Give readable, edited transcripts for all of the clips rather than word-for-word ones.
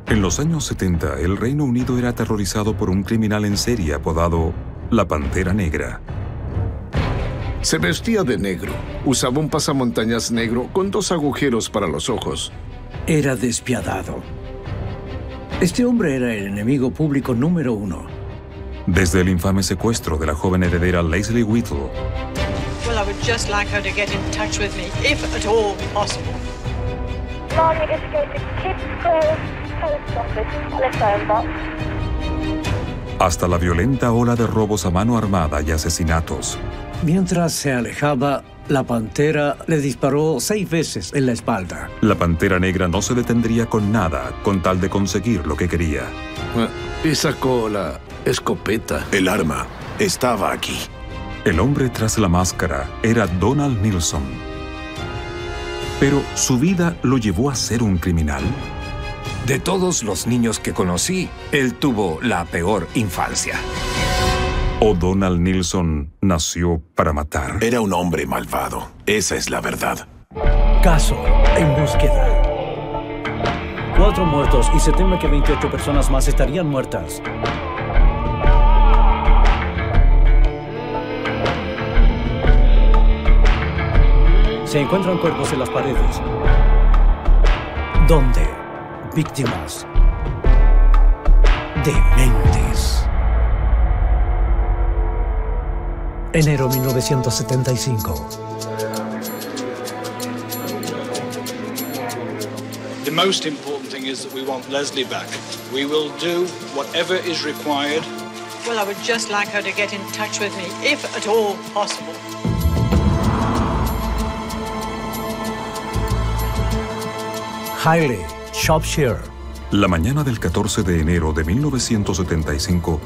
En los años 70, el Reino Unido era aterrorizado por un criminal en serie apodado la Pantera Negra. Se vestía de negro, usaba un pasamontañas negro con 2 agujeros para los ojos. Era despiadado. Este hombre era el enemigo público número 1. Desde el infame secuestro de la joven heredera Leslie Whittle. Well, I would just like her to get in touch with me, if at all possible. Marnie is going to Kids Grove Post Office, telephone box. Hasta la violenta ola de robos a mano armada y asesinatos. Mientras se alejaba, la pantera le disparó 6 veces en la espalda. La Pantera Negra no se detendría con nada con tal de conseguir lo que quería. Y sacó la escopeta. El arma estaba aquí. El hombre tras la máscara era Donald Nilsson. Pero ¿su vida lo llevó a ser un criminal? De todos los niños que conocí, él tuvo la peor infancia. ¿O Donald Nilsson nació para matar? Era un hombre malvado. Esa es la verdad. Caso en búsqueda. 4 muertos y se teme que 28 personas más estarían muertas. Se encuentran cuerpos en las paredes. ¿Dónde? Víctimas dementes. Enero 1975. The most important thing is that we want Leslie back. We will do whatever is required. Well, I would just like her to get in touch with me, if at all possible. Hailey, Shropshire. La mañana del 14 de enero de 1975,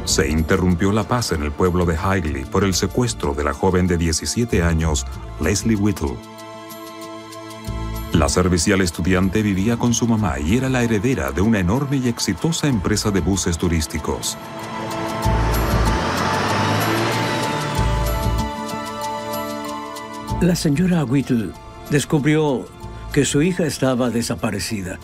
se interrumpió la paz en el pueblo de Hailey por el secuestro de la joven de 17 años, Leslie Whittle. La servicial estudiante vivía con su mamá y era la heredera de una enorme y exitosa empresa de buses turísticos. La señora Whittle descubrió que su hija estaba desaparecida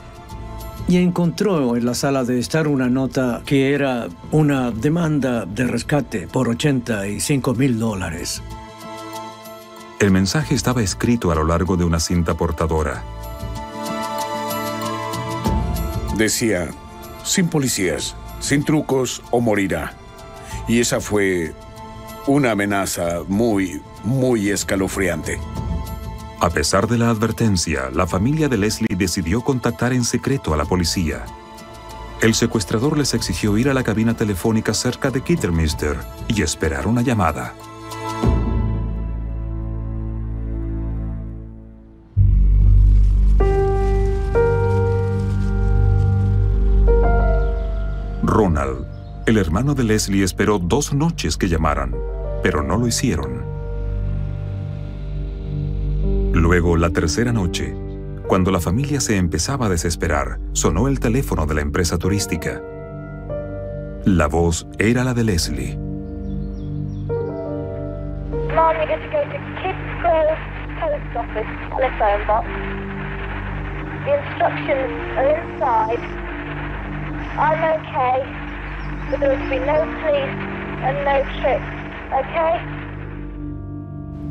y encontró en la sala de estar una nota que era una demanda de rescate por $85,000. El mensaje estaba escrito a lo largo de una cinta portadora. Decía, sin policías, sin trucos o morirá. Y esa fue una amenaza muy escalofriante. A pesar de la advertencia, la familia de Leslie decidió contactar en secreto a la policía. El secuestrador les exigió ir a la cabina telefónica cerca de Kidderminster y esperar una llamada. Ronald, el hermano de Leslie, esperó 2 noches que llamaran, pero no lo hicieron. Luego, la tercera noche, cuando la familia se empezaba a desesperar, sonó el teléfono de la empresa turística. La voz era la de Leslie. Marnie is going to Kids Grove Post Office, telephone box. The instructions are inside. I'm okay, but there will be no police and no trips, okay?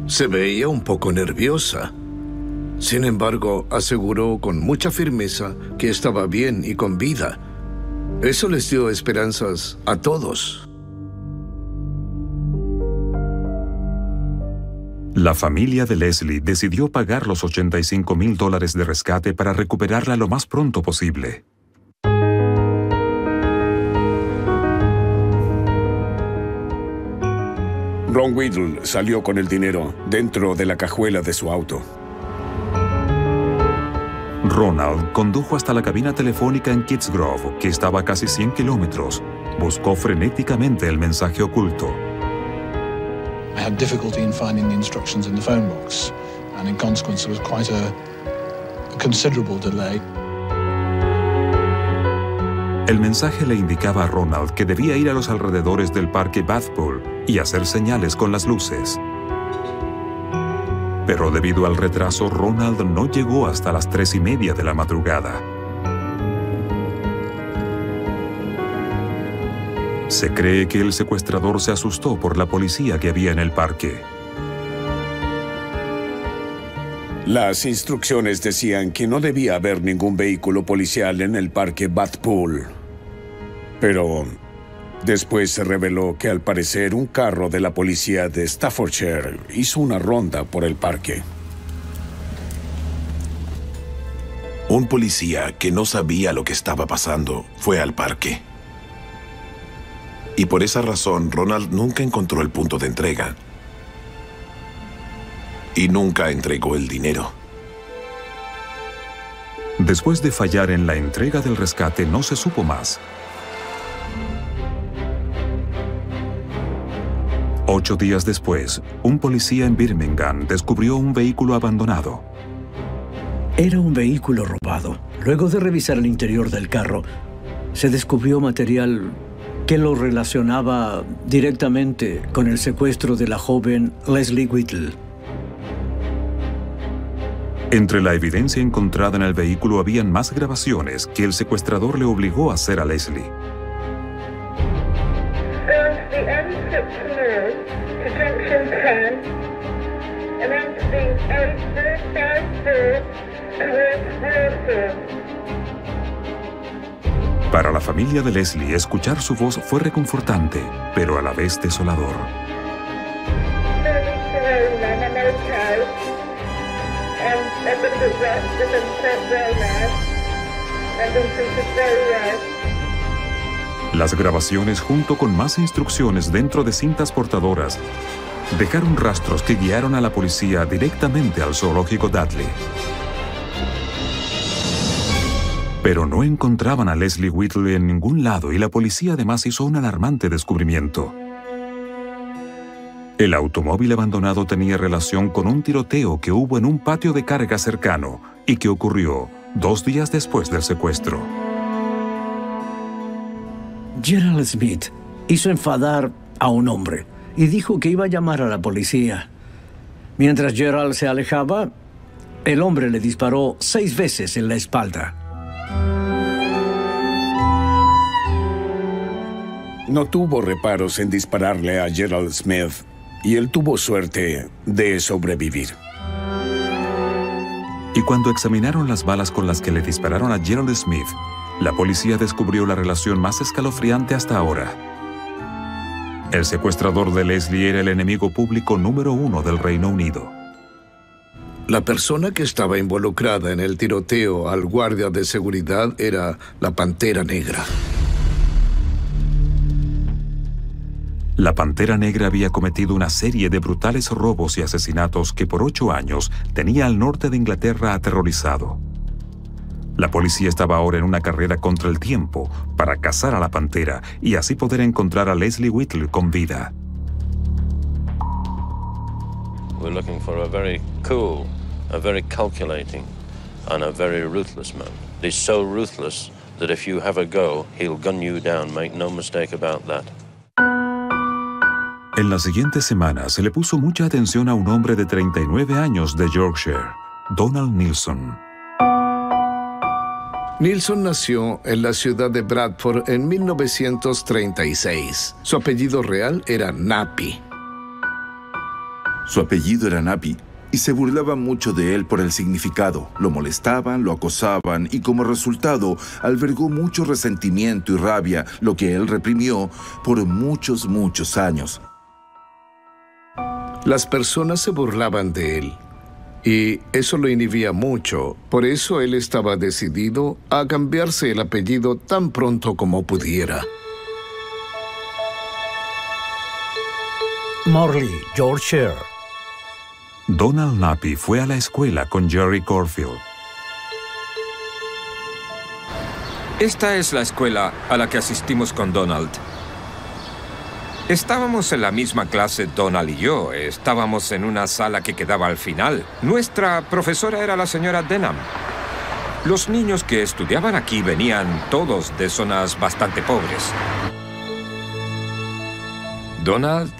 Se veía un poco nerviosa. Sin embargo, aseguró con mucha firmeza que estaba bien y con vida. Eso les dio esperanzas a todos. La familia de Leslie decidió pagar los $85,000 de rescate para recuperarla lo más pronto posible. Ron Whittle salió con el dinero dentro de la cajuela de su auto. Ronald condujo hasta la cabina telefónica en Kids Grove, que estaba a casi 100 kilómetros. Buscó frenéticamente el mensaje oculto. I had difficulty in finding the instructions in the phone box, and in consequence there was quite a considerable delay. El mensaje le indicaba a Ronald que debía ir a los alrededores del parque Bathpool y hacer señales con las luces. Pero debido al retraso, Ronald no llegó hasta las 3:30 de la madrugada. Se cree que el secuestrador se asustó por la policía que había en el parque. Las instrucciones decían que no debía haber ningún vehículo policial en el parque Bathpool. Pero después se reveló que al parecer un carro de la policía de Staffordshire hizo una ronda por el parque. Un policía que no sabía lo que estaba pasando fue al parque. Y por esa razón, Ronald nunca encontró el punto de entrega. Y nunca entregó el dinero. Después de fallar en la entrega del rescate, no se supo más. 8 días después, un policía en Birmingham descubrió un vehículo abandonado. Era un vehículo robado. Luego de revisar el interior del carro, se descubrió material que lo relacionaba directamente con el secuestro de la joven Leslie Whittle. Entre la evidencia encontrada en el vehículo habían más grabaciones que el secuestrador le obligó a hacer a Leslie. Para la familia de Leslie, escuchar su voz fue reconfortante, pero a la vez desolador. Las grabaciones, junto con más instrucciones dentro de cintas portadoras, dejaron rastros que guiaron a la policía directamente al zoológico Dudley. Pero no encontraban a Leslie Whittle en ningún lado y la policía además hizo un alarmante descubrimiento. El automóvil abandonado tenía relación con un tiroteo que hubo en un patio de carga cercano y que ocurrió 2 días después del secuestro. Gerald Smith hizo enfadar a un hombre y dijo que iba a llamar a la policía. Mientras Gerald se alejaba, el hombre le disparó 6 veces en la espalda. No tuvo reparos en dispararle a Gerald Smith y él tuvo suerte de sobrevivir. Y cuando examinaron las balas con las que le dispararon a Gerald Smith, la policía descubrió la relación más escalofriante hasta ahora. El secuestrador de Leslie era el enemigo público número 1 del Reino Unido. La persona que estaba involucrada en el tiroteo al guardia de seguridad era la Pantera Negra. La Pantera Negra había cometido una serie de brutales robos y asesinatos que por 8 años tenía al norte de Inglaterra aterrorizado. La policía estaba ahora en una carrera contra el tiempo para cazar a la Pantera y así poder encontrar a Leslie Whittle con vida. We're looking for a very cool, a very calculating, and a very ruthless man. He's so ruthless that if you have a go, he'll gun you down. Make no mistake about that. En las siguientes semanas se le puso mucha atención a un hombre de 39 años de Yorkshire, Donald Nilsson. Nilsson nació en la ciudad de Bradford en 1936. Su apellido real era Napi. Su apellido era Napi y se burlaban mucho de él por el significado. Lo molestaban, lo acosaban y como resultado albergó mucho resentimiento y rabia, lo que él reprimió por muchos años. Las personas se burlaban de él y eso lo inhibía mucho. Por eso él estaba decidido a cambiarse el apellido tan pronto como pudiera. Morley, Yorkshire. Donald Napi fue a la escuela con Jerry Corfield. Esta es la escuela a la que asistimos con Donald. Estábamos en la misma clase, Donald y yo. Estábamos en una sala que quedaba al final. Nuestra profesora era la señora Denham. Los niños que estudiaban aquí venían todos de zonas bastante pobres. Donald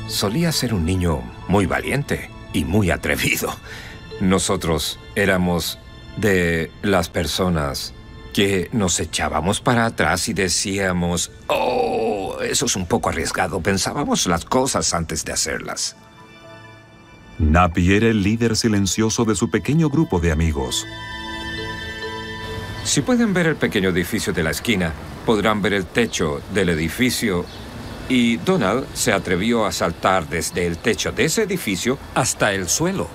solía ser un niño muy valiente y muy atrevido. Nosotros éramos de las personas que nos echábamos para atrás y decíamos, «Oh, eso es un poco arriesgado. Pensábamos las cosas antes de hacerlas. Nappy era el líder silencioso de su pequeño grupo de amigos. Si pueden ver el pequeño edificio de la esquina, podrán ver el techo del edificio. Y Donald se atrevió a saltar desde el techo de ese edificio hasta el suelo.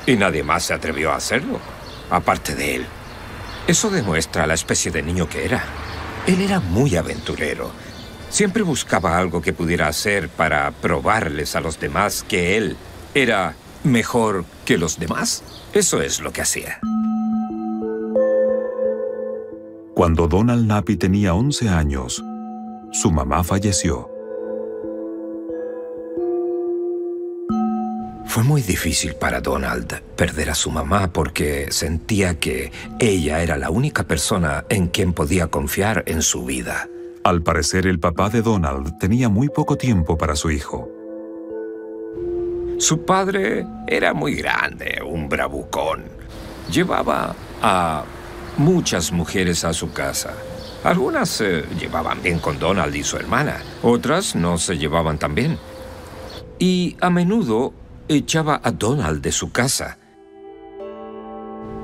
Y nadie más se atrevió a hacerlo, aparte de él. Eso demuestra la especie de niño que era. Él era muy aventurero. Siempre buscaba algo que pudiera hacer para probarles a los demás que él era mejor que los demás. Eso es lo que hacía. Cuando Donald Nappy tenía 11 años, su mamá falleció. Fue muy difícil para Donald perder a su mamá porque sentía que ella era la única persona en quien podía confiar en su vida. Al parecer, el papá de Donald tenía muy poco tiempo para su hijo. Su padre era muy grande, un bravucón. Llevaba a muchas mujeres a su casa. Algunas se llevaban bien con Donald y su hermana, otras no se llevaban tan bien. Y a menudo echaba a Donald de su casa.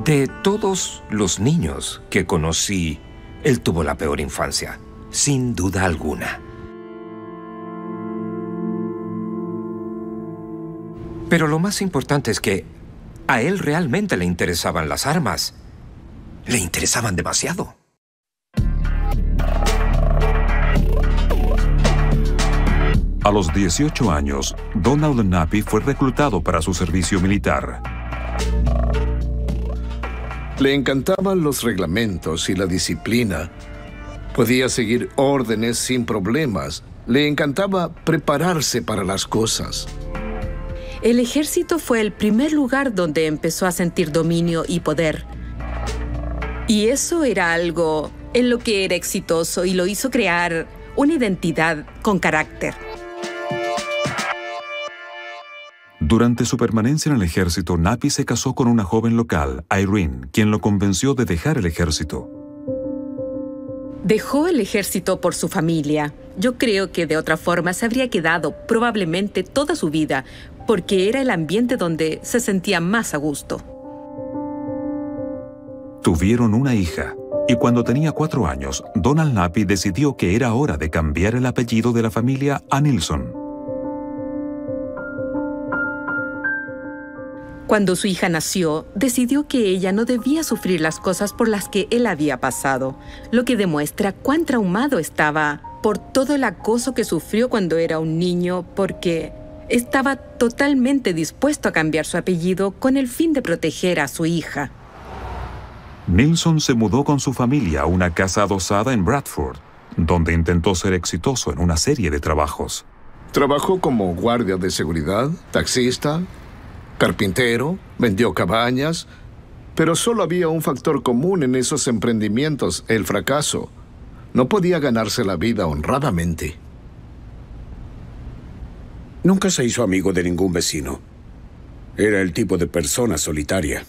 De todos los niños que conocí, él tuvo la peor infancia, sin duda alguna. Pero lo más importante es que a él realmente le interesaban las armas. Le interesaban demasiado. A los 18 años, Donald Nappy fue reclutado para su servicio militar. Le encantaban los reglamentos y la disciplina. Podía seguir órdenes sin problemas. Le encantaba prepararse para las cosas. El ejército fue el primer lugar donde empezó a sentir dominio y poder. Y eso era algo en lo que era exitoso y lo hizo crear una identidad con carácter. Durante su permanencia en el ejército, Nappy se casó con una joven local, Irene, quien lo convenció de dejar el ejército. Dejó el ejército por su familia. Yo creo que de otra forma se habría quedado probablemente toda su vida, porque era el ambiente donde se sentía más a gusto. Tuvieron una hija, y cuando tenía 4 años, Donald Nappy decidió que era hora de cambiar el apellido de la familia a Nilsson. Cuando su hija nació, decidió que ella no debía sufrir las cosas por las que él había pasado, lo que demuestra cuán traumado estaba por todo el acoso que sufrió cuando era un niño, porque estaba totalmente dispuesto a cambiar su apellido con el fin de proteger a su hija. Nilsson se mudó con su familia a una casa adosada en Bradford, donde intentó ser exitoso en una serie de trabajos. Trabajó como guardia de seguridad, taxista, carpintero, vendió cabañas, pero solo había un factor común en esos emprendimientos: el fracaso. No podía ganarse la vida honradamente. Nunca se hizo amigo de ningún vecino. Era el tipo de persona solitaria.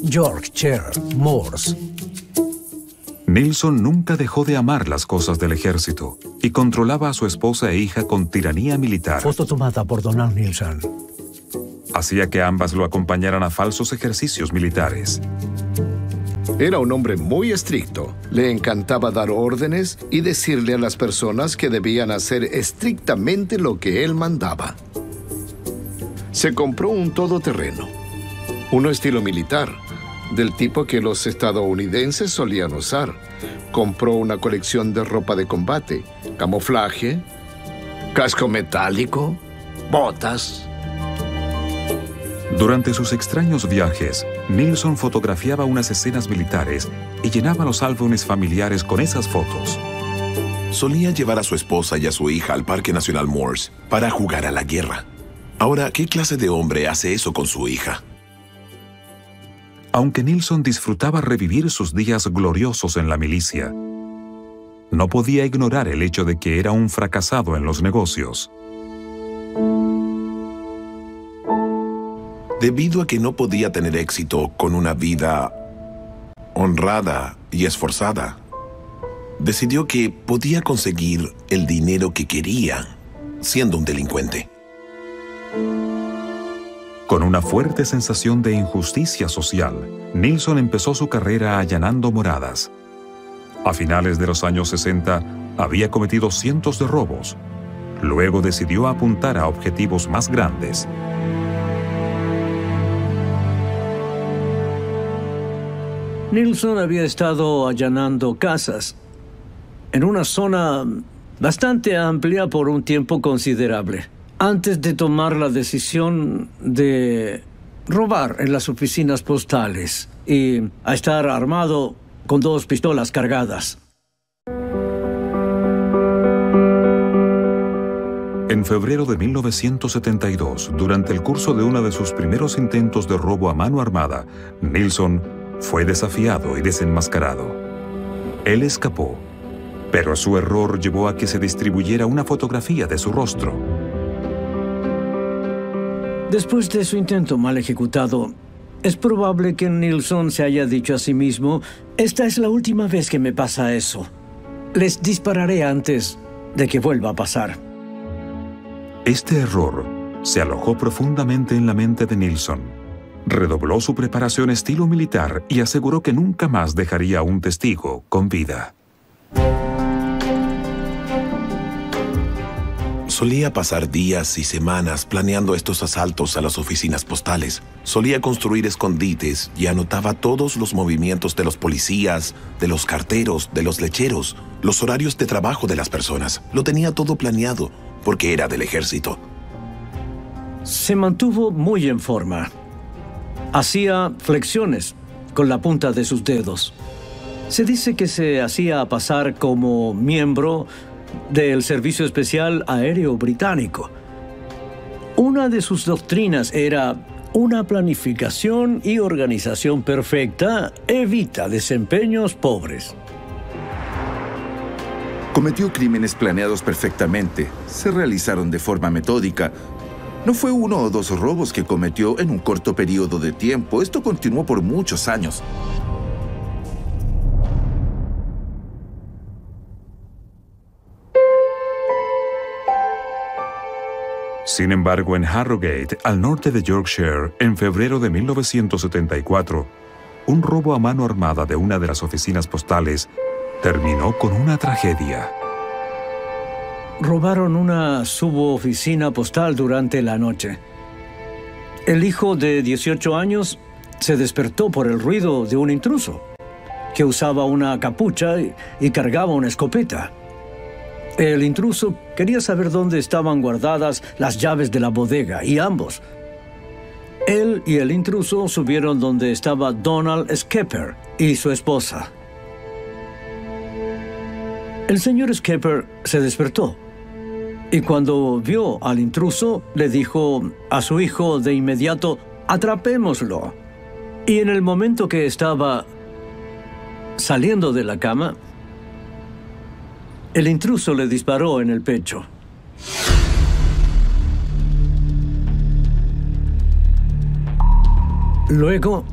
Yorkshire Moors. Nilsson nunca dejó de amar las cosas del ejército y controlaba a su esposa e hija con tiranía militar. Foto tomada por Donald Nilsson. Hacía que ambas lo acompañaran a falsos ejercicios militares. Era un hombre muy estricto. Le encantaba dar órdenes y decirle a las personas que debían hacer estrictamente lo que él mandaba. Se compró un todoterreno, uno estilo militar, del tipo que los estadounidenses solían usar. Compró una colección de ropa de combate, camuflaje, casco metálico, botas. Durante sus extraños viajes, Nilsson fotografiaba unas escenas militares y llenaba los álbumes familiares con esas fotos. Solía llevar a su esposa y a su hija al Parque Nacional Moors para jugar a la guerra. Ahora, ¿qué clase de hombre hace eso con su hija? Aunque Nilsson disfrutaba revivir sus días gloriosos en la milicia, no podía ignorar el hecho de que era un fracasado en los negocios. Debido a que no podía tener éxito con una vida honrada y esforzada, decidió que podía conseguir el dinero que quería siendo un delincuente. Con una fuerte sensación de injusticia social, Nilsson empezó su carrera allanando moradas. A finales de los años 60, había cometido cientos de robos. Luego decidió apuntar a objetivos más grandes. Nilsson había estado allanando casas en una zona bastante amplia por un tiempo considerable, antes de tomar la decisión de robar en las oficinas postales y a estar armado con 2 pistolas cargadas. En febrero de 1972, durante el curso de uno de sus primeros intentos de robo a mano armada, Nilsson fue desafiado y desenmascarado. Él escapó, pero su error llevó a que se distribuyera una fotografía de su rostro. Después de su intento mal ejecutado, es probable que Nilsson se haya dicho a sí mismo: esta es la última vez que me pasa eso. Les dispararé antes de que vuelva a pasar. Este error se alojó profundamente en la mente de Nilsson. Redobló su preparación estilo militar y aseguró que nunca más dejaría a un testigo con vida. Solía pasar días y semanas planeando estos asaltos a las oficinas postales. Solía construir escondites y anotaba todos los movimientos de los policías, de los carteros, de los lecheros, los horarios de trabajo de las personas. Lo tenía todo planeado porque era del ejército. Se mantuvo muy en forma. Hacía flexiones con la punta de sus dedos. Se dice que se hacía pasar como miembro del Servicio Especial Aéreo Británico. Una de sus doctrinas era: una planificación y organización perfecta evita desempeños pobres. Cometió crímenes planeados perfectamente. Se realizaron de forma metódica. No fue 1 o 2 robos que cometió en un corto periodo de tiempo. Esto continuó por muchos años. Sin embargo, en Harrogate, al norte de Yorkshire, en febrero de 1974, un robo a mano armada de una de las oficinas postales terminó con una tragedia. Robaron una suboficina postal durante la noche. El hijo de 18 años se despertó por el ruido de un intruso que usaba una capucha y cargaba una escopeta. El intruso quería saber dónde estaban guardadas las llaves de la bodega y ambos, él y el intruso, subieron donde estaba Donald Skepper y su esposa. El señor Skepper se despertó y cuando vio al intruso le dijo a su hijo de inmediato: atrapémoslo. Y en el momento que estaba saliendo de la cama, el intruso le disparó en el pecho. Luego,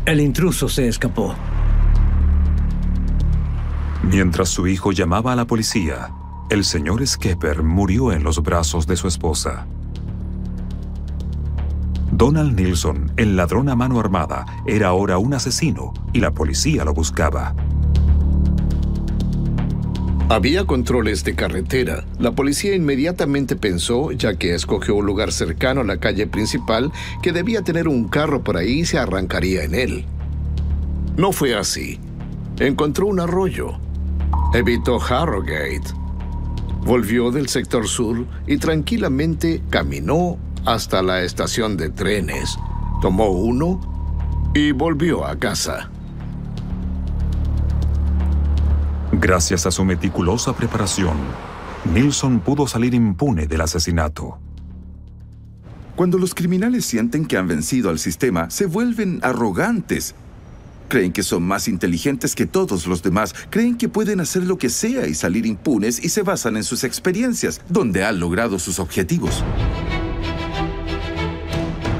el intruso se escapó. Mientras su hijo llamaba a la policía, el señor Skepper murió en los brazos de su esposa. Donald Nilsson, el ladrón a mano armada, era ahora un asesino y la policía lo buscaba. Había controles de carretera. La policía inmediatamente pensó, ya que escogió un lugar cercano a la calle principal, que debía tener un carro por ahí y se arrancaría en él. No fue así. Encontró un arroyo. Evitó Harrogate. Volvió del sector sur y tranquilamente caminó hasta la estación de trenes. Tomó uno y volvió a casa. Gracias a su meticulosa preparación, Nilsson pudo salir impune del asesinato. Cuando los criminales sienten que han vencido al sistema, se vuelven arrogantes. Creen que son más inteligentes que todos los demás. Creen que pueden hacer lo que sea y salir impunes y se basan en sus experiencias, donde han logrado sus objetivos.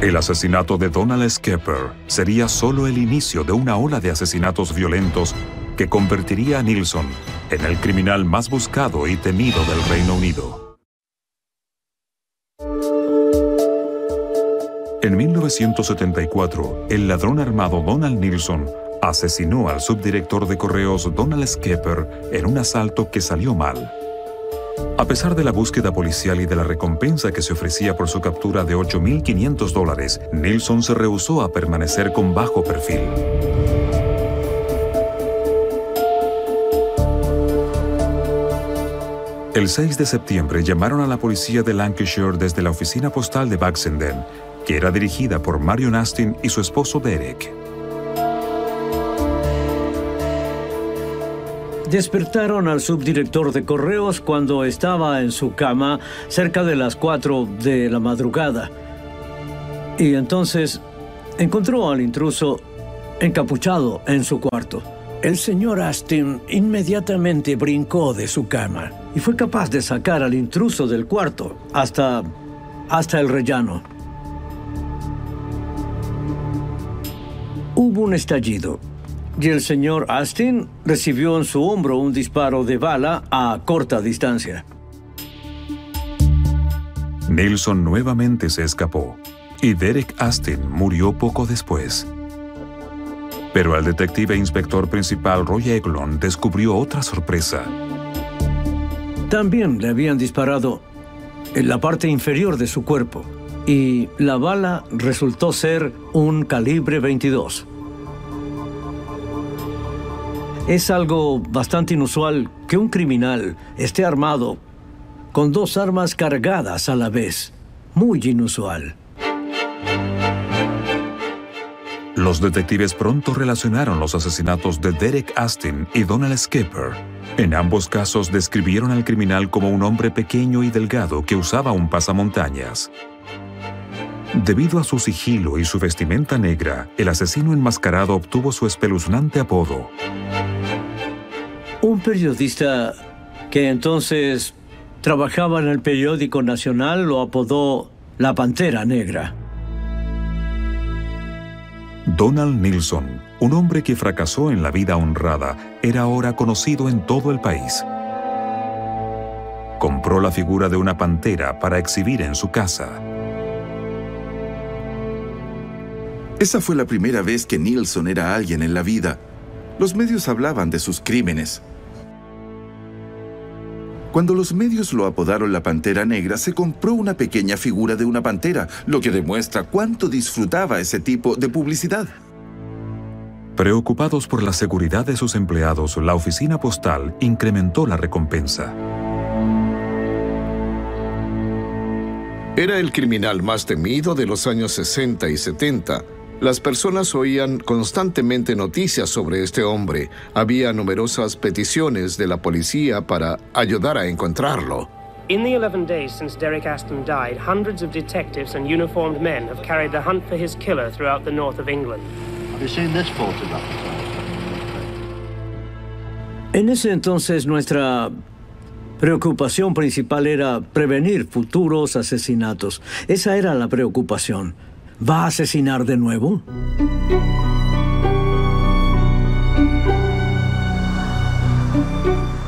El asesinato de Donald Skepper sería solo el inicio de una ola de asesinatos violentos que convertiría a Nilsson en el criminal más buscado y temido del Reino Unido. En 1974, el ladrón armado Donald Nilsson asesinó al subdirector de correos Donald Skepper en un asalto que salió mal. A pesar de la búsqueda policial y de la recompensa que se ofrecía por su captura de $8.500, Nilsson se rehusó a permanecer con bajo perfil. El 6 de septiembre llamaron a la policía de Lancashire desde la oficina postal de Baxenden, que era dirigida por Marion Astin y su esposo Derek. Despertaron al subdirector de correos cuando estaba en su cama cerca de las 4 de la madrugada. Y entonces encontró al intruso encapuchado en su cuarto. El señor Astin inmediatamente brincó de su cama y fue capaz de sacar al intruso del cuarto hasta el rellano. Hubo un estallido y el señor Astin recibió en su hombro un disparo de bala a corta distancia. Nilsson nuevamente se escapó y Derek Astin murió poco después. Pero el detective e inspector principal Roy Eglon descubrió otra sorpresa. También le habían disparado en la parte inferior de su cuerpo y la bala resultó ser un calibre 22. Es algo bastante inusual que un criminal esté armado con 2 armas cargadas a la vez. Muy inusual. Los detectives pronto relacionaron los asesinatos de Derek Astin y Donald Skepper. En ambos casos describieron al criminal como un hombre pequeño y delgado que usaba un pasamontañas. Debido a su sigilo y su vestimenta negra, el asesino enmascarado obtuvo su espeluznante apodo. Un periodista que entonces trabajaba en el periódico nacional lo apodó la Pantera Negra. Donald Nilsson, un hombre que fracasó en la vida honrada, era ahora conocido en todo el país. Compró la figura de una pantera para exhibir en su casa. Esa fue la primera vez que Nilsson era alguien en la vida. Los medios hablaban de sus crímenes. Cuando los medios lo apodaron la Pantera Negra, se compró una pequeña figura de una pantera, lo que demuestra cuánto disfrutaba ese tipo de publicidad. Preocupados por la seguridad de sus empleados, la oficina postal incrementó la recompensa. Era el criminal más temido de los años 60 y 70. Las personas oían constantemente noticias sobre este hombre. Había numerosas peticiones de la policía para ayudar a encontrarlo. In the 11 days since Derek Astin died, hundreds of detectives and uniformed men have carried the hunt for his killer throughout the north of England. Have you seen this photograph? En ese entonces nuestra preocupación principal era prevenir futuros asesinatos. Esa era la preocupación. ¿Va a asesinar de nuevo?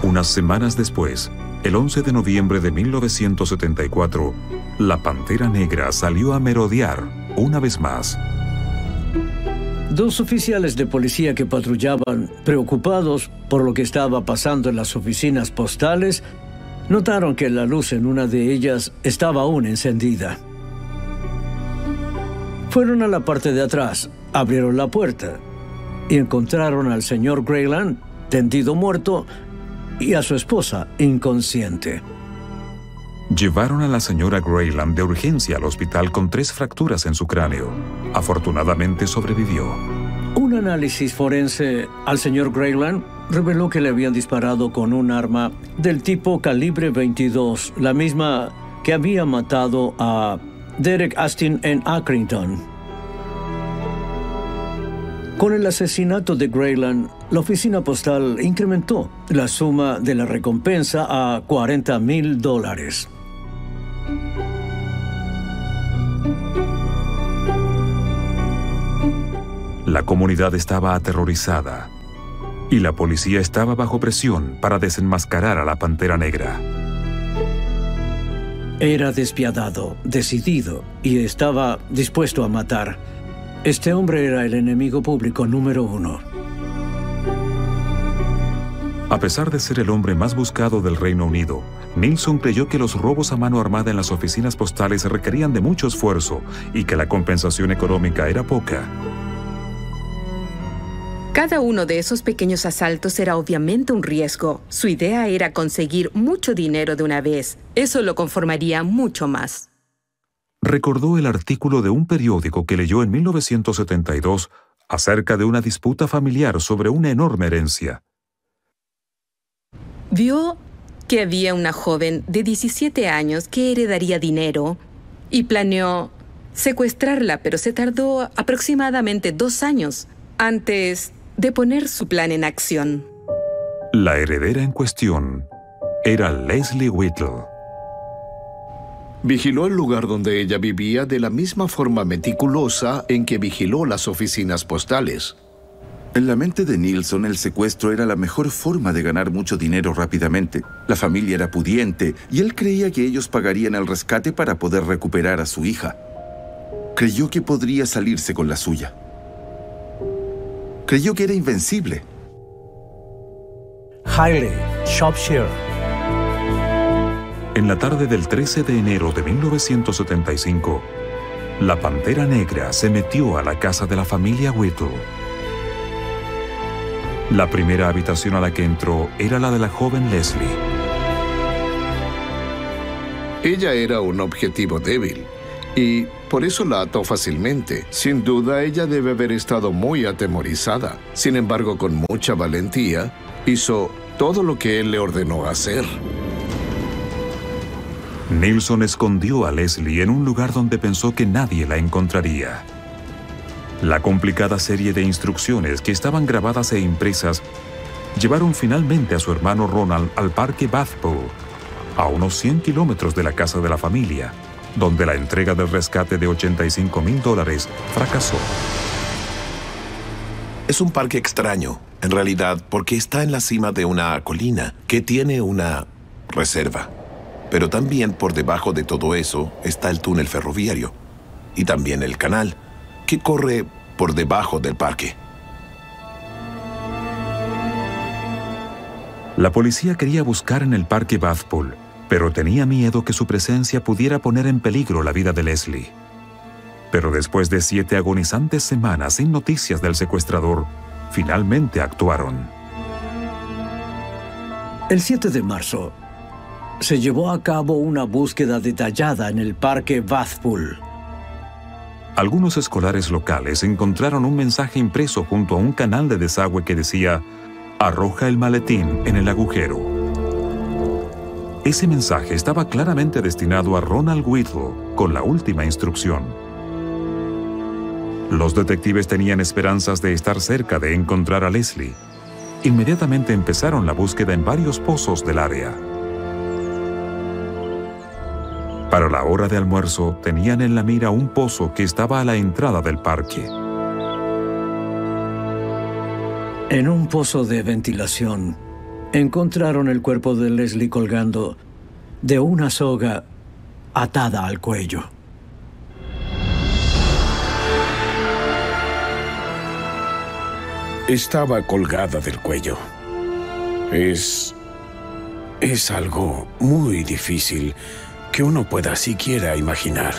Unas semanas después, el 11 de noviembre de 1974, la Pantera Negra salió a merodear una vez más. 2 oficiales de policía que patrullaban, preocupados por lo que estaba pasando en las oficinas postales, notaron que la luz en una de ellas estaba aún encendida. Fueron a la parte de atrás, abrieron la puerta y encontraron al señor Grayland tendido muerto y a su esposa inconsciente. Llevaron a la señora Grayland de urgencia al hospital con 3 fracturas en su cráneo. Afortunadamente sobrevivió. Un análisis forense al señor Grayland reveló que le habían disparado con un arma del tipo calibre 22, la misma que había matado a Derek Astin en Accrington. Con el asesinato de Grayland, la oficina postal incrementó la suma de la recompensa a $40,000. La comunidad estaba aterrorizada y la policía estaba bajo presión para desenmascarar a la Pantera Negra. Era despiadado, decidido y estaba dispuesto a matar. Este hombre era el enemigo público número 1. A pesar de ser el hombre más buscado del Reino Unido, Nilsson creyó que los robos a mano armada en las oficinas postales requerían de mucho esfuerzo y que la compensación económica era poca. Cada uno de esos pequeños asaltos era obviamente un riesgo. Su idea era conseguir mucho dinero de una vez. Eso lo conformaría mucho más. Recordó el artículo de un periódico que leyó en 1972 acerca de una disputa familiar sobre una enorme herencia. Vio que había una joven de 17 años que heredaría dinero y planeó secuestrarla, pero se tardó aproximadamente 2 años antes de poner su plan en acción. La heredera en cuestión era Leslie Whittle. Vigiló el lugar donde ella vivía de la misma forma meticulosa en que vigiló las oficinas postales. En la mente de Nilsson, el secuestro era la mejor forma de ganar mucho dinero rápidamente. La familia era pudiente y él creía que ellos pagarían el rescate para poder recuperar a su hija. Creyó que podría salirse con la suya. Creyó que era invencible. Hayley, Shropshire. En la tarde del 13 de enero de 1975, la Pantera Negra se metió a la casa de la familia Whittle. La primera habitación a la que entró era la de la joven Leslie. Ella era un objetivo débil y por eso la ató fácilmente. Sin duda, ella debe haber estado muy atemorizada. Sin embargo, con mucha valentía, hizo todo lo que él le ordenó hacer. Nilsson escondió a Leslie en un lugar donde pensó que nadie la encontraría. La complicada serie de instrucciones que estaban grabadas e impresas llevaron finalmente a su hermano Ronald al parque Bathpool, a unos 100 kilómetros de la casa de la familia, donde la entrega del rescate de $85,000 fracasó. Es un parque extraño, en realidad, porque está en la cima de una colina que tiene una reserva. Pero también por debajo de todo eso está el túnel ferroviario y también el canal que corre por debajo del parque. La policía quería buscar en el parque Bathpool, pero tenía miedo que su presencia pudiera poner en peligro la vida de Leslie. Pero después de 7 agonizantes semanas sin noticias del secuestrador, finalmente actuaron. El 7 de marzo, se llevó a cabo una búsqueda detallada en el parque Bathpool. Algunos escolares locales encontraron un mensaje impreso junto a un canal de desagüe que decía: "Arroja el maletín en el agujero". Ese mensaje estaba claramente destinado a Ronald Whittle con la última instrucción. Los detectives tenían esperanzas de estar cerca de encontrar a Leslie. Inmediatamente empezaron la búsqueda en varios pozos del área. Para la hora de almuerzo, tenían en la mira un pozo que estaba a la entrada del parque. En un pozo de ventilación, encontraron el cuerpo de Leslie colgando de una soga atada al cuello. Estaba colgada del cuello. Es algo muy difícil que uno pueda siquiera imaginar.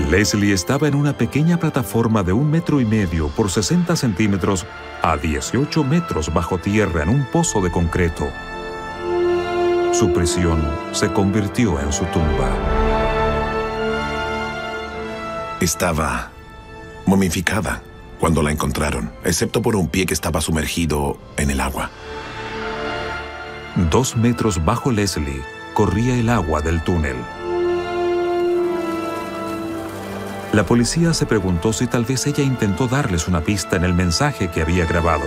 Leslie estaba en una pequeña plataforma de 1,5 metros por 60 centímetros a 18 metros bajo tierra en un pozo de concreto. Su prisión se convirtió en su tumba. Estaba momificada cuando la encontraron, excepto por un pie que estaba sumergido en el agua. 2 metros bajo Leslie corría el agua del túnel. La policía se preguntó si tal vez ella intentó darles una pista en el mensaje que había grabado.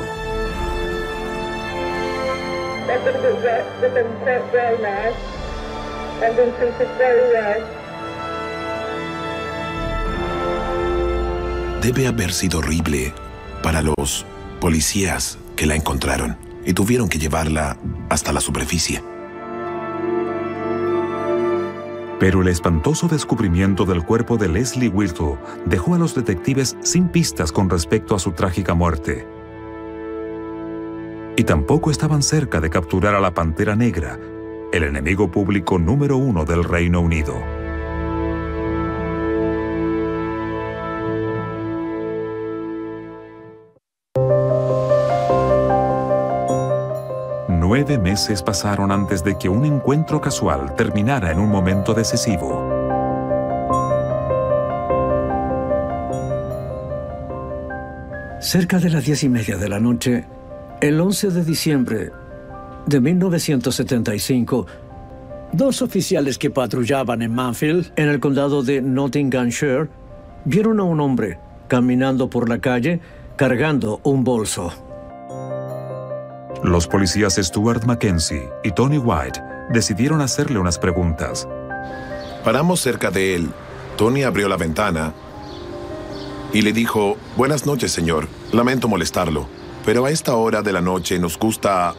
Debe haber sido horrible para los policías que la encontraron y tuvieron que llevarla hasta la superficie. Pero el espantoso descubrimiento del cuerpo de Leslie Whittle dejó a los detectives sin pistas con respecto a su trágica muerte. Y tampoco estaban cerca de capturar a la Pantera Negra, el enemigo público número 1 del Reino Unido. Nueve meses pasaron antes de que un encuentro casual terminara en un momento decisivo. Cerca de las 10:30 de la noche, el 11 de diciembre de 1975, dos oficiales que patrullaban en Mansfield, en el condado de Nottinghamshire, vieron a un hombre caminando por la calle cargando un bolso. Los policías Stuart Mackenzie y Tony White decidieron hacerle unas preguntas. Paramos cerca de él. Tony abrió la ventana y le dijo: «Buenas noches, señor. Lamento molestarlo, pero a esta hora de la noche nos gusta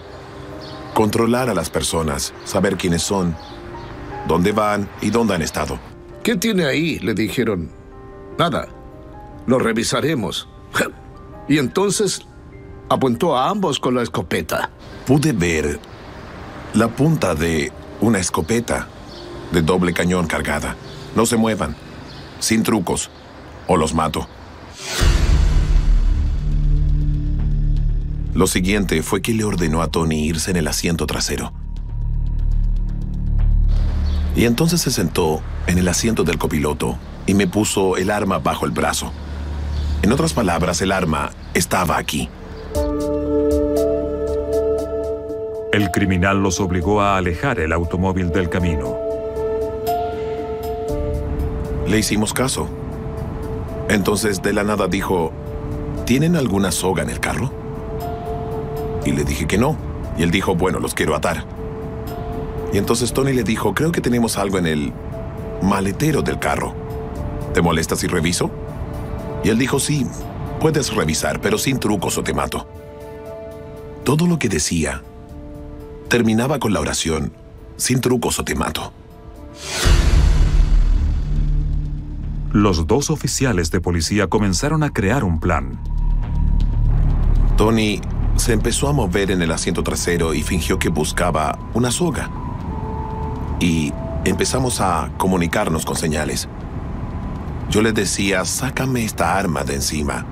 controlar a las personas, saber quiénes son, dónde van y dónde han estado». ¿Qué tiene ahí?, le dijeron. Nada. Lo revisaremos. Y entonces apuntó a ambos con la escopeta. Pude ver la punta de una escopeta de doble cañón cargada. No se muevan, sin trucos, o los mato. Lo siguiente fue que le ordenó a Tony irse en el asiento trasero. Y entonces se sentó en el asiento del copiloto y me puso el arma bajo el brazo. En otras palabras, el arma estaba aquí. El criminal los obligó a alejar el automóvil del camino. Le hicimos caso. Entonces, de la nada dijo: ¿tienen alguna soga en el carro? Y le dije que no. Y él dijo: bueno, los quiero atar. Y entonces Tony le dijo: creo que tenemos algo en el maletero del carro. ¿Te molesta si reviso? Y él dijo: sí, puedes revisar, pero sin trucos o te mato. Todo lo que decía terminaba con la oración: sin trucos o te mato. Los dos oficiales de policía comenzaron a crear un plan. Tony se empezó a mover en el asiento trasero y fingió que buscaba una soga. Y empezamos a comunicarnos con señales. Yo le decía: sácame esta arma de encima.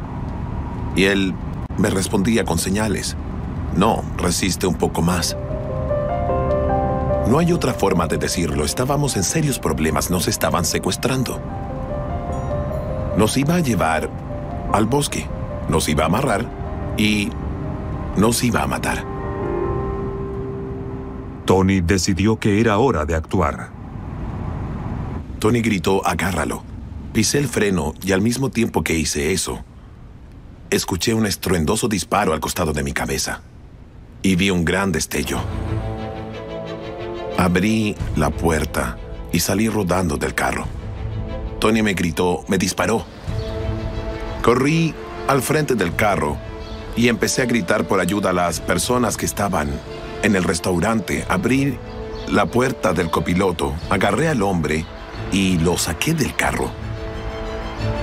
Y él me respondía con señales: no, resiste un poco más. No hay otra forma de decirlo. Estábamos en serios problemas. Nos estaban secuestrando. Nos iba a llevar al bosque. Nos iba a amarrar y nos iba a matar. Tony decidió que era hora de actuar. Tony gritó: agárralo. Pisé el freno y al mismo tiempo que hice eso, escuché un estruendoso disparo al costado de mi cabeza y vi un gran destello. Abrí la puerta y salí rodando del carro. Tony me gritó, me disparó. Corrí al frente del carro y empecé a gritar por ayuda a las personas que estaban en el restaurante. Abrí la puerta del copiloto, agarré al hombre y lo saqué del carro.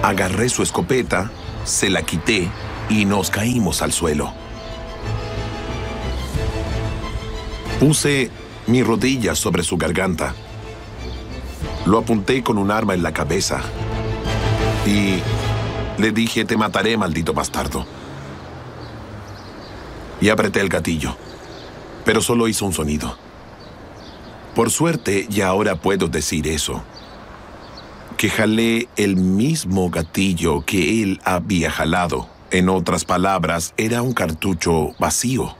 Agarré su escopeta, se la quité y nos caímos al suelo. Puse mi rodilla sobre su garganta. Lo apunté con un arma en la cabeza y le dije: te mataré, maldito bastardo. Y apreté el gatillo, pero solo hizo un sonido. Por suerte, y ahora puedo decir eso, que jalé el mismo gatillo que él había jalado. En otras palabras, era un cartucho vacío.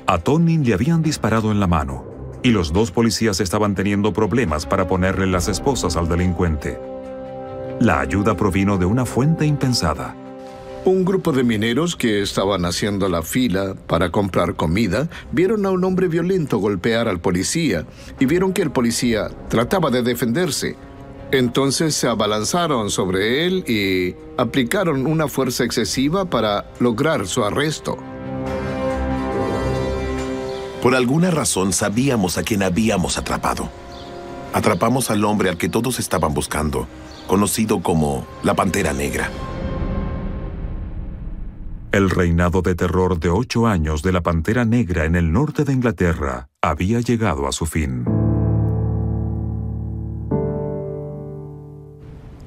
A Tony le habían disparado en la mano y los dos policías estaban teniendo problemas para ponerle las esposas al delincuente. La ayuda provino de una fuente impensada. Un grupo de mineros que estaban haciendo la fila para comprar comida vieron a un hombre violento golpear al policía y vieron que el policía trataba de defenderse. Entonces se abalanzaron sobre él y aplicaron una fuerza excesiva para lograr su arresto. Por alguna razón sabíamos a quién habíamos atrapado. Atrapamos al hombre al que todos estaban buscando, conocido como la Pantera Negra. El reinado de terror de 8 años de la Pantera Negra en el norte de Inglaterra había llegado a su fin.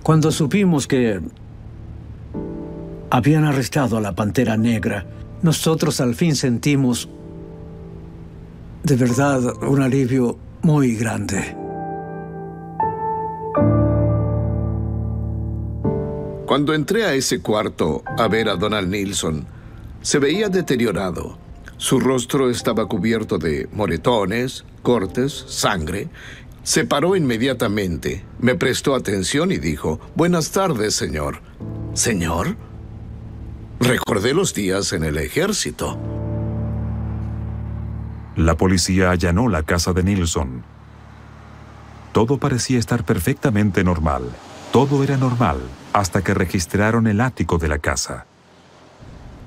Cuando supimos que habían arrestado a la Pantera Negra, nosotros al fin sentimos de verdad un alivio muy grande. Cuando entré a ese cuarto a ver a Donald Nilsson, se veía deteriorado. Su rostro estaba cubierto de moretones, cortes, sangre. Se paró inmediatamente, me prestó atención y dijo: «Buenas tardes, señor». ¿Señor? Recordé los días en el ejército. La policía allanó la casa de Nilsson. Todo parecía estar perfectamente normal. Todo era normal hasta que registraron el ático de la casa.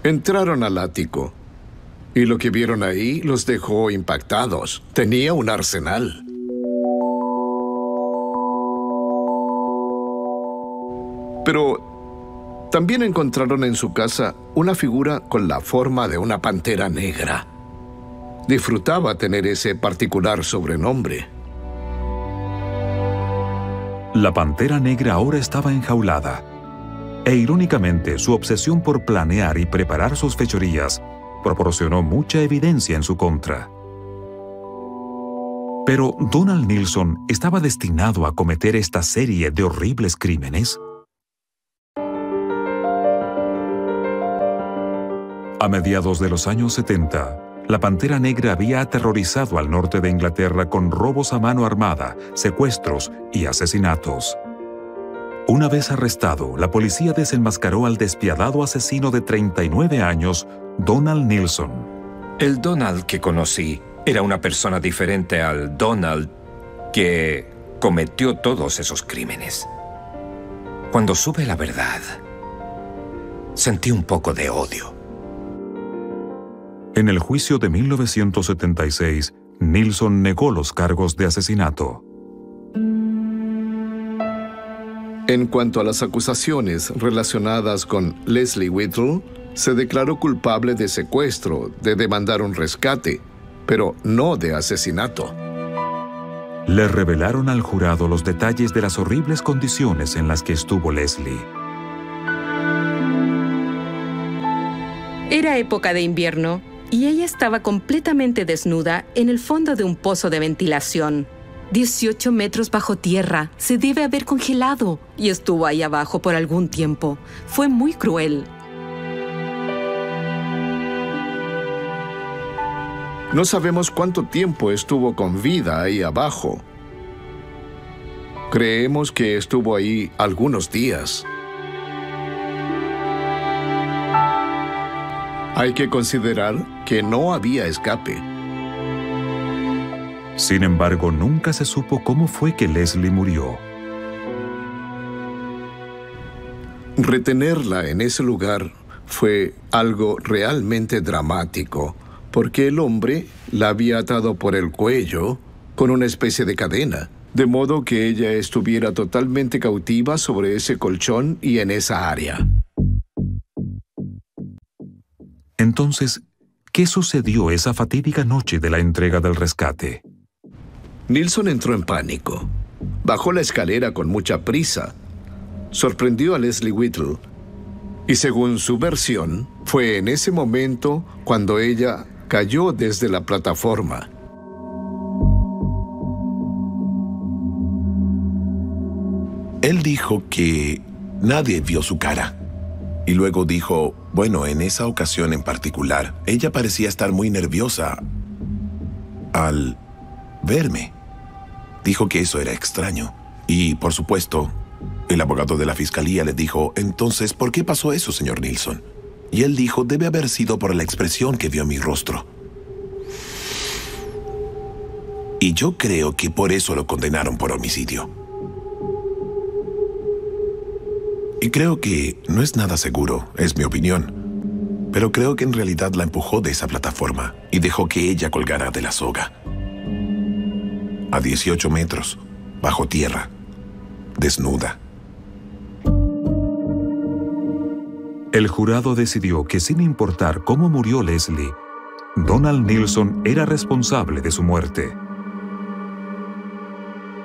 Entraron al ático y lo que vieron ahí los dejó impactados. Tenía un arsenal. Pero también encontraron en su casa una figura con la forma de una pantera negra. Disfrutaba tener ese particular sobrenombre. La Pantera Negra ahora estaba enjaulada. E irónicamente, su obsesión por planear y preparar sus fechorías proporcionó mucha evidencia en su contra. Pero ¿Donald Nilsson estaba destinado a cometer esta serie de horribles crímenes? A mediados de los años 70, la Pantera Negra había aterrorizado al norte de Inglaterra con robos a mano armada, secuestros y asesinatos. Una vez arrestado, la policía desenmascaró al despiadado asesino de 39 años, Donald Nilsson. El Donald que conocí era una persona diferente al Donald que cometió todos esos crímenes. Cuando supe la verdad, sentí un poco de odio. En el juicio de 1976, Nilsson negó los cargos de asesinato. En cuanto a las acusaciones relacionadas con Leslie Whittle, se declaró culpable de secuestro, de demandar un rescate, pero no de asesinato. Le revelaron al jurado los detalles de las horribles condiciones en las que estuvo Leslie. Era época de invierno y ella estaba completamente desnuda en el fondo de un pozo de ventilación. 18 metros bajo tierra, se debe haber congelado y estuvo ahí abajo por algún tiempo. Fue muy cruel. No sabemos cuánto tiempo estuvo con vida ahí abajo. Creemos que estuvo ahí algunos días. Hay que considerar que no había escape. Sin embargo, nunca se supo cómo fue que Leslie murió. Retenerla en ese lugar fue algo realmente dramático, porque el hombre la había atado por el cuello con una especie de cadena, de modo que ella estuviera totalmente cautiva sobre ese colchón y en esa área. Entonces, ¿qué sucedió esa fatídica noche de la entrega del rescate? Nilsson entró en pánico. Bajó la escalera con mucha prisa. Sorprendió a Leslie Whittle. Y según su versión, fue en ese momento cuando ella cayó desde la plataforma. Él dijo que nadie vio su cara. Y luego dijo, bueno, en esa ocasión en particular, ella parecía estar muy nerviosa al verme. Dijo que eso era extraño. Y, por supuesto, el abogado de la fiscalía le dijo, entonces, ¿por qué pasó eso, señor Nilsson? Y él dijo, debe haber sido por la expresión que vio en mi rostro. Y yo creo que por eso lo condenaron por homicidio. Y creo que no es nada seguro, es mi opinión. Pero creo que en realidad la empujó de esa plataforma y dejó que ella colgara de la soga. A 18 metros, bajo tierra, desnuda. El jurado decidió que sin importar cómo murió Leslie, Donald Nilson era responsable de su muerte.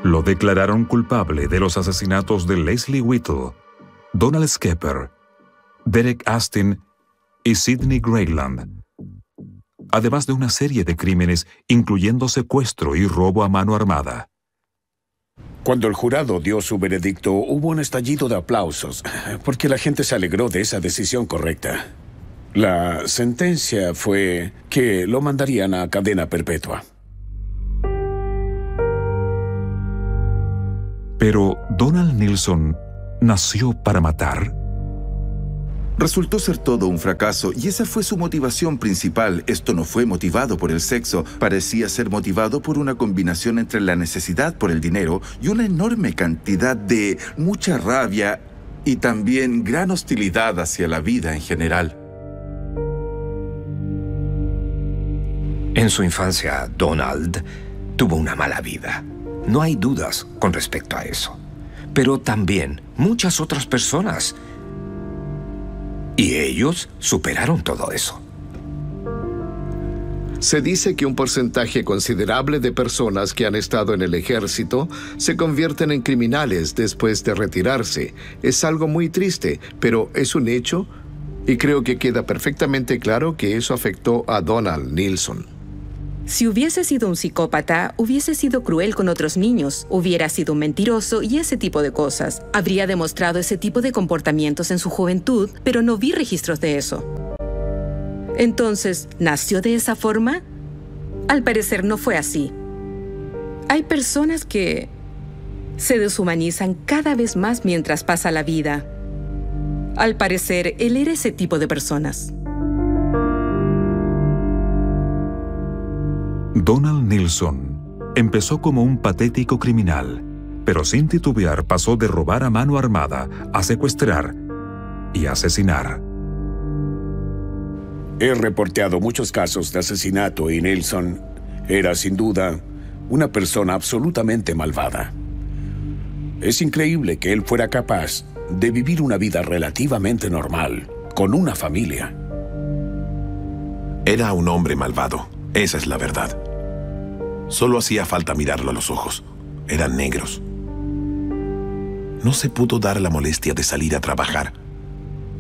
Lo declararon culpable de los asesinatos de Leslie Whittle, Donald Skepper, Derek Astin y Sidney Grayland, además de una serie de crímenes incluyendo secuestro y robo a mano armada. Cuando el jurado dio su veredicto, hubo un estallido de aplausos, porque la gente se alegró de esa decisión correcta. La sentencia fue que lo mandarían a cadena perpetua. Pero Donald Nilson nació para matar. Resultó ser todo un fracaso y esa fue su motivación principal. Esto no fue motivado por el sexo, parecía ser motivado por una combinación entre la necesidad por el dinero y una enorme cantidad de mucha rabia y también gran hostilidad hacia la vida en general. En su infancia, Donald tuvo una mala vida. No hay dudas con respecto a eso. Pero también muchas otras personas. Y ellos superaron todo eso. Se dice que un porcentaje considerable de personas que han estado en el ejército se convierten en criminales después de retirarse. Es algo muy triste, pero es un hecho y creo que queda perfectamente claro que eso afectó a Donald Nilson. Si hubiese sido un psicópata, hubiese sido cruel con otros niños, hubiera sido un mentiroso y ese tipo de cosas. Habría demostrado ese tipo de comportamientos en su juventud, pero no vi registros de eso. Entonces, ¿nació de esa forma? Al parecer no fue así. Hay personas que se deshumanizan cada vez más mientras pasa la vida. Al parecer, él era ese tipo de personas. Donald Nilson empezó como un patético criminal, pero sin titubear pasó de robar a mano armada a secuestrar y asesinar. He reporteado muchos casos de asesinato y Nilson era, sin duda, una persona absolutamente malvada. Es increíble que él fuera capaz de vivir una vida relativamente normal, con una familia. Era un hombre malvado, esa es la verdad. Solo hacía falta mirarlo a los ojos. Eran negros. No se pudo dar la molestia de salir a trabajar.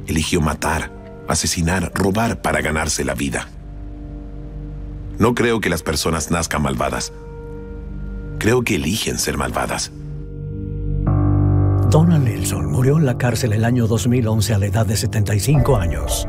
Eligió matar, asesinar, robar para ganarse la vida. No creo que las personas nazcan malvadas. Creo que eligen ser malvadas. Donald Nilson murió en la cárcel el año 2011 a la edad de 75 años.